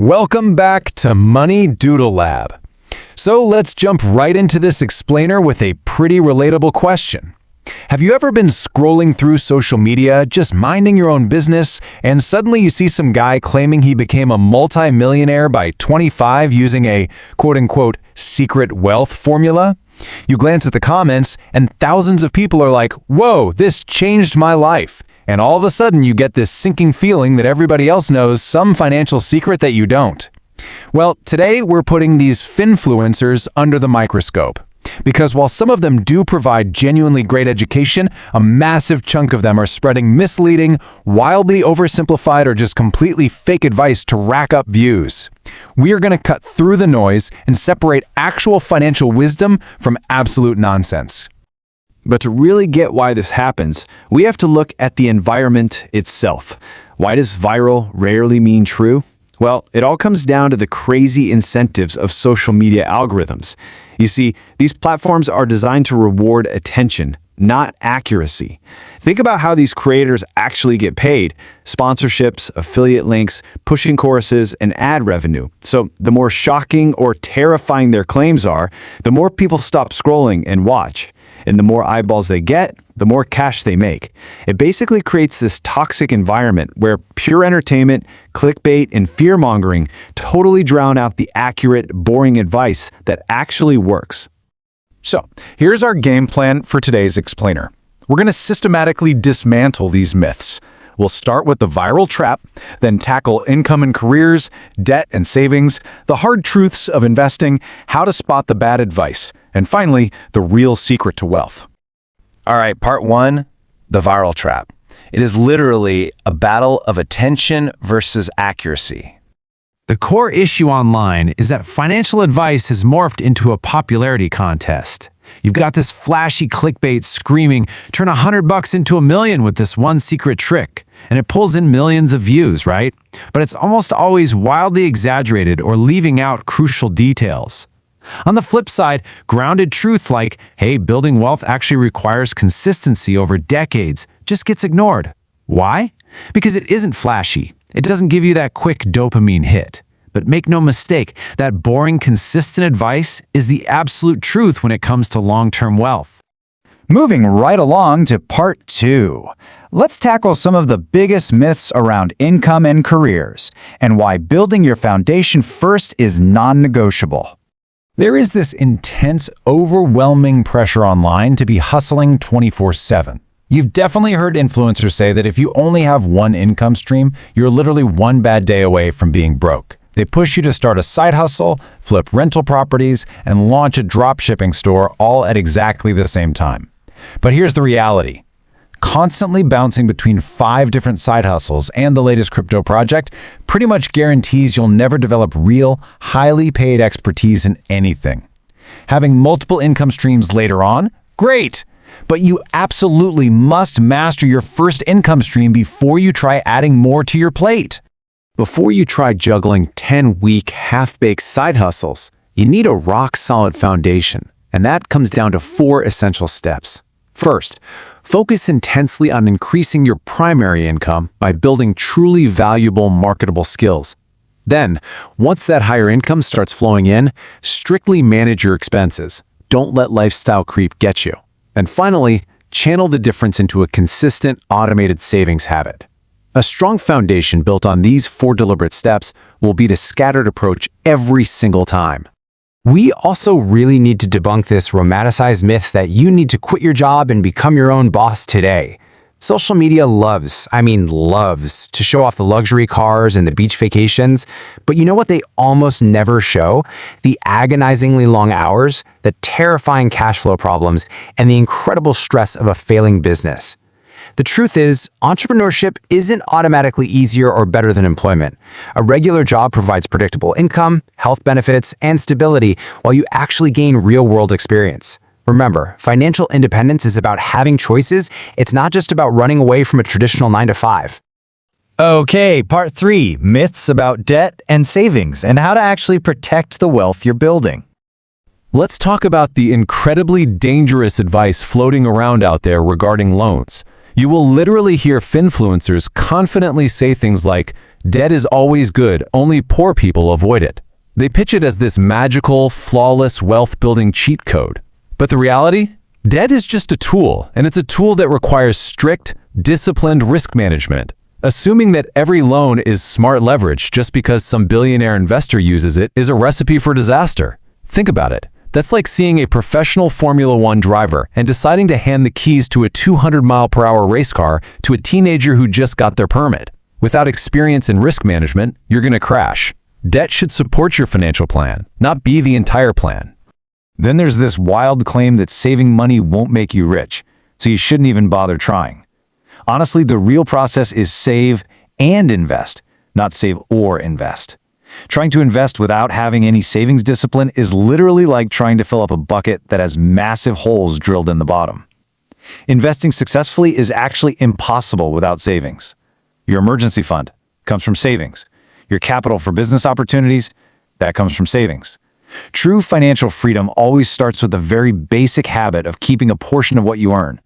Welcome back to MoneyDoodleLab. So let's jump right into this explainer with a pretty relatable question. Have you ever been scrolling through social media, just minding your own business, and suddenly you see some guy claiming he became a multi-millionaire by 25 using a quote-unquote secret wealth formula? You glance at the comments, and thousands of people are like, "Whoa, this changed my life." And all of a sudden you get this sinking feeling that everybody else knows some financial secret that you don't. Well, today we're putting these Finfluencers under the microscope. Because while some of them do provide genuinely great education, a massive chunk of them are spreading misleading, wildly oversimplified, or just completely fake advice to rack up views. We are going to cut through the noise and separate actual financial wisdom from absolute nonsense. But to really get why this happens, we have to look at the environment itself. Why does viral rarely mean true? Well, it all comes down to the crazy incentives of social media algorithms. You see, these platforms are designed to reward attention, not accuracy. Think about how these creators actually get paid: sponsorships, affiliate links, pushing courses, and ad revenue. So the more shocking or terrifying their claims are, the more people stop scrolling and watch. And the more eyeballs they get, the more cash they make. It basically creates this toxic environment where pure entertainment, clickbait, and fear-mongering totally drown out the accurate, boring advice that actually works. So, here's our game plan for today's explainer. We're going to systematically dismantle these myths. We'll start with the viral trap, then tackle income and careers, debt and savings, the hard truths of investing, how to spot the bad advice, and finally, the real secret to wealth. All right, part one, the viral trap. It is literally a battle of attention versus accuracy. The core issue online is that financial advice has morphed into a popularity contest. You've got this flashy clickbait screaming, "Turn $100 into $1 million with this one secret trick," and it pulls in millions of views, right? But it's almost always wildly exaggerated or leaving out crucial details. On the flip side, grounded truth like, "Hey, building wealth actually requires consistency over decades," just gets ignored. Why? Because it isn't flashy. It doesn't give you that quick dopamine hit. But make no mistake, that boring, consistent advice is the absolute truth when it comes to long-term wealth. Moving right along to part two. Let's tackle some of the biggest myths around income and careers, and why building your foundation first is non-negotiable. There is this intense, overwhelming pressure online to be hustling 24/7. You've definitely heard influencers say that if you only have one income stream, you're literally one bad day away from being broke. They push you to start a side hustle, flip rental properties, and launch a dropshipping store all at exactly the same time. But here's the reality. Constantly bouncing between 5 different side hustles and the latest crypto project pretty much guarantees you'll never develop real, highly paid expertise in anything. Having multiple income streams later on? Great! But you absolutely must master your first income stream before you try adding more to your plate. Before you try juggling 10 weak, half-baked side hustles, you need a rock-solid foundation, and that comes down to 4 essential steps. First, focus intensely on increasing your primary income by building truly valuable, marketable skills. Then, once that higher income starts flowing in, strictly manage your expenses. Don't let lifestyle creep get you. And finally, channel the difference into a consistent, automated savings habit. A strong foundation built on these 4 deliberate steps will beat a scattered approach every single time. We also really need to debunk this romanticized myth that you need to quit your job and become your own boss today. Social media loves to show off the luxury cars and the beach vacations, but you know what they almost never show? The agonizingly long hours, the terrifying cash flow problems, and the incredible stress of a failing business. The truth is, entrepreneurship isn't automatically easier or better than employment. A regular job provides predictable income, health benefits, and stability while you actually gain real-world experience. Remember, financial independence is about having choices. It's not just about running away from a traditional 9-to-5. Okay, part 3, myths about debt and savings and how to actually protect the wealth you're building. Let's talk about the incredibly dangerous advice floating around out there regarding loans. You will literally hear Finfluencers confidently say things like, "Debt is always good, only poor people avoid it." They pitch it as this magical, flawless wealth-building cheat code. But the reality? Debt is just a tool, and it's a tool that requires strict, disciplined risk management. Assuming that every loan is smart leverage just because some billionaire investor uses it is a recipe for disaster. Think about it. That's like seeing a professional Formula One driver and deciding to hand the keys to a 200-mile-per-hour race car to a teenager who just got their permit. Without experience in risk management, you're going to crash. Debt should support your financial plan, not be the entire plan. Then there's this wild claim that saving money won't make you rich, so you shouldn't even bother trying. Honestly, the real process is save and invest, not save or invest. Trying to invest without having any savings discipline is literally like trying to fill up a bucket that has massive holes drilled in the bottom. Investing successfully is actually impossible without savings. Your emergency fund comes from savings. Your capital for business opportunities, that comes from savings. True financial freedom always starts with the very basic habit of keeping a portion of what you earn.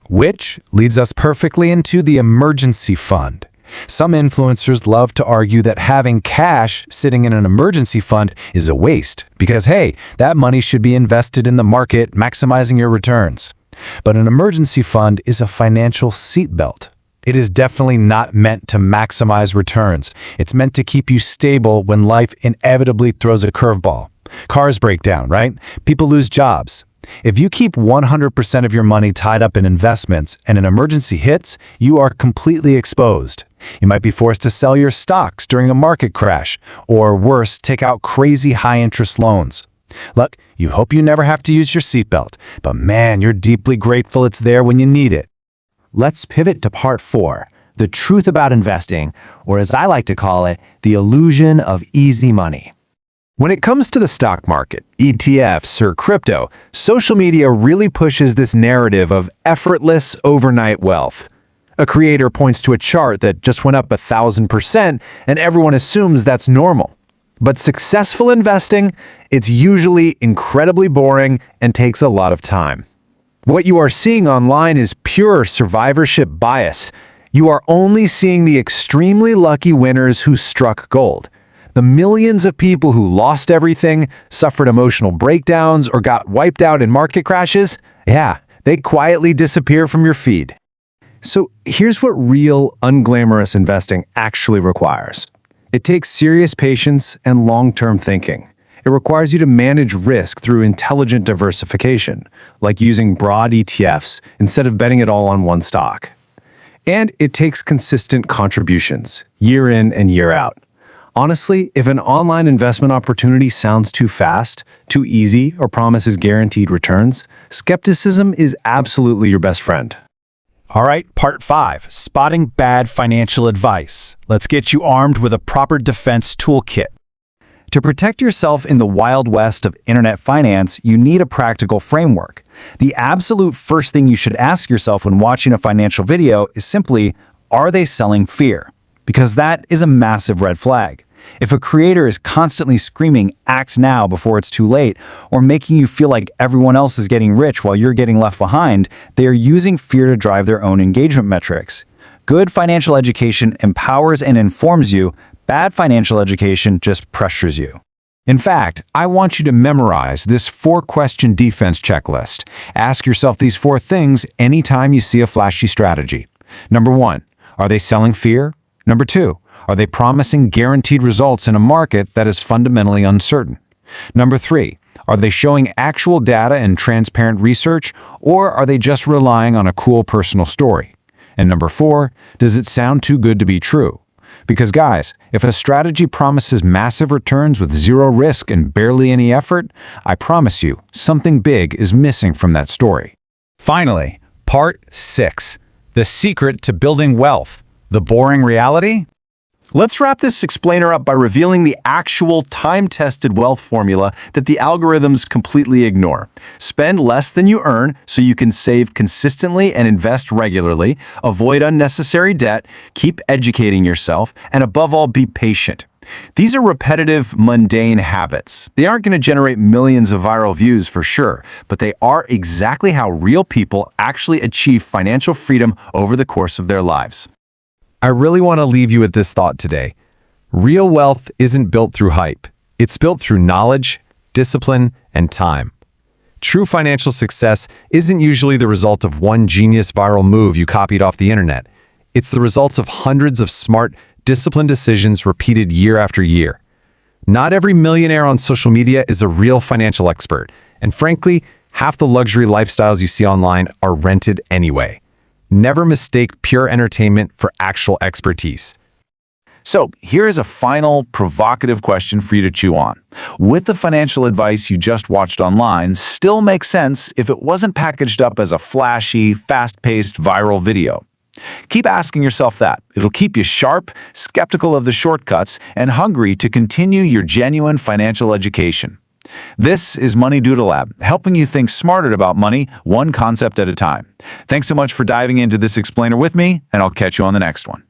Which leads us perfectly into the emergency fund. Some influencers love to argue that having cash sitting in an emergency fund is a waste because, hey, that money should be invested in the market, maximizing your returns. But an emergency fund is a financial seatbelt. It is definitely not meant to maximize returns. It's meant to keep you stable when life inevitably throws a curveball. Cars break down, right? People lose jobs. If you keep 100% of your money tied up in investments and an emergency hits, you are completely exposed. You might be forced to sell your stocks during a market crash, or worse, take out crazy high-interest loans. Look, you hope you never have to use your seatbelt, but man, you're deeply grateful it's there when you need it. Let's pivot to part 4, the truth about investing, or as I like to call it, the illusion of easy money. When it comes to the stock market, ETFs, or crypto, social media really pushes this narrative of effortless overnight wealth. A creator points to a chart that just went up 1,000%, and everyone assumes that's normal. But successful investing, it's usually incredibly boring and takes a lot of time. What you are seeing online is pure survivorship bias. You are only seeing the extremely lucky winners who struck gold. The millions of people who lost everything, suffered emotional breakdowns, or got wiped out in market crashes, they quietly disappear from your feed. So here's what real, unglamorous investing actually requires. It takes serious patience and long-term thinking. It requires you to manage risk through intelligent diversification, like using broad ETFs instead of betting it all on one stock. And it takes consistent contributions, year in and year out. Honestly, if an online investment opportunity sounds too fast, too easy, or promises guaranteed returns, skepticism is absolutely your best friend. All right, part 5, spotting bad financial advice. Let's get you armed with a proper defense toolkit. To protect yourself in the wild west of internet finance, you need a practical framework. The absolute first thing you should ask yourself when watching a financial video is simply, are they selling fear? Because that is a massive red flag. If a creator is constantly screaming, act now before it's too late, or making you feel like everyone else is getting rich while you're getting left behind, they are using fear to drive their own engagement metrics. Good financial education empowers and informs you. Bad financial education just pressures you. In fact, I want you to memorize this 4-question defense checklist. Ask yourself these 4 things anytime you see a flashy strategy. Number 1, are they selling fear? Number 2, are they promising guaranteed results in a market that is fundamentally uncertain? Number 3, are they showing actual data and transparent research, or are they just relying on a cool personal story? And number 4, does it sound too good to be true? Because guys, if a strategy promises massive returns with zero risk and barely any effort, I promise you, something big is missing from that story. Finally, part 6, the secret to building wealth. The boring reality? Let's wrap this explainer up by revealing the actual time-tested wealth formula that the algorithms completely ignore. Spend less than you earn so you can save consistently and invest regularly, avoid unnecessary debt, keep educating yourself, and above all, be patient. These are repetitive, mundane habits. They aren't going to generate millions of viral views for sure, but they are exactly how real people actually achieve financial freedom over the course of their lives. I really want to leave you with this thought today. Real wealth isn't built through hype. It's built through knowledge, discipline, and time. True financial success isn't usually the result of one genius viral move you copied off the internet. It's the result of hundreds of smart, disciplined decisions repeated year after year. Not every millionaire on social media is a real financial expert, and frankly, half the luxury lifestyles you see online are rented anyway. Never mistake pure entertainment for actual expertise. So, here is a final, provocative question for you to chew on. Would the financial advice you just watched online still make sense if it wasn't packaged up as a flashy, fast-paced, viral video? Keep asking yourself that. It'll keep you sharp, skeptical of the shortcuts, and hungry to continue your genuine financial education. This is MoneyDoodleLab, helping you think smarter about money, one concept at a time. Thanks so much for diving into this explainer with me, and I'll catch you on the next one.